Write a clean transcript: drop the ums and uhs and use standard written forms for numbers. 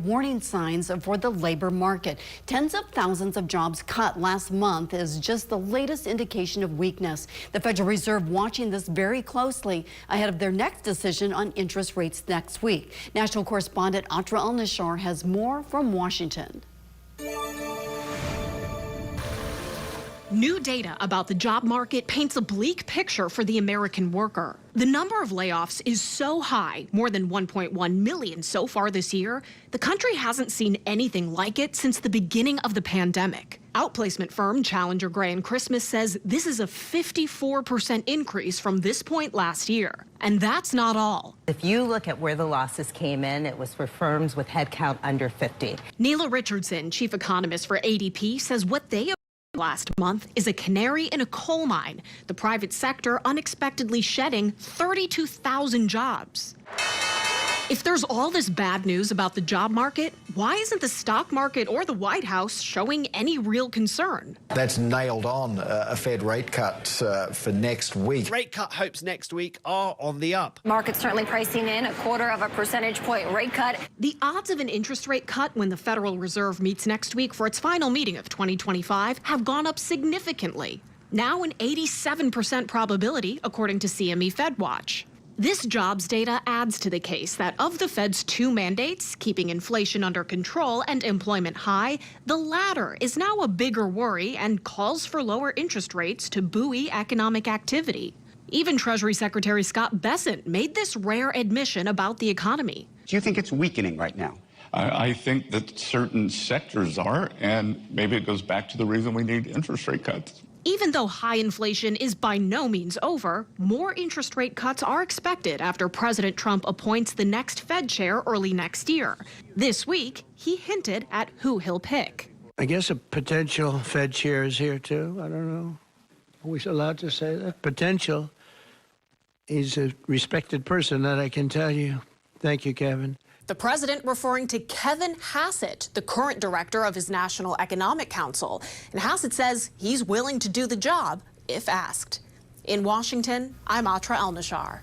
Warning signs for the labor market. Tens of thousands of jobs cut last month is just the latest indication of weakness. The Federal Reserve watching this very closely ahead of their next decision on interest rates next week. National correspondent Atra Al-Nashar has more from Washington. New data about the job market paints a bleak picture for the American worker. The number of layoffs is so high, more than 1.1 million so far this year, the country hasn't seen anything like it since the beginning of the pandemic. Outplacement firm Challenger Gray & Christmas says this is a 54% increase from this point last year. And that's not all. If you look at where the losses came in, it was for firms with headcount under 50. Neela Richardson, chief economist for ADP, says what they last month is a canary in a coal mine. The private sector unexpectedly shedding 32,000 jobs. If there's all this bad news about the job market, why isn't the stock market or the White House showing any real concern? That's nailed on a Fed rate cut for next week. Rate cut hopes next week are on the up. Markets certainly pricing in a 1/4 percentage point rate cut. The odds of an interest rate cut when the Federal Reserve meets next week for its final meeting of 2025 have gone up significantly. Now an 87% probability, according to CME FedWatch. This jobs data adds to the case that of the Fed's two mandates, keeping inflation under control and employment high, the latter is now a bigger worry and calls for lower interest rates to buoy economic activity. Even Treasury Secretary Scott Bessent made this rare admission about the economy. Do you think it's weakening right now? I think that certain sectors are, and maybe it goes back to the reason we need interest rate cuts. Even though high inflation is by no means over, more interest rate cuts are expected after President Trump appoints the next Fed chair early next year. This week, he hinted at who he'll pick. I guess a potential Fed chair is here, too. I don't know. Are we allowed to say that? Potential. He's a respected person, that I can tell you. Thank you, Kevin. The president referring to Kevin Hassett, the current director of his National Economic Council. And Hassett says he's willing to do the job if asked. In Washington, I'm Atra Al-Nashar.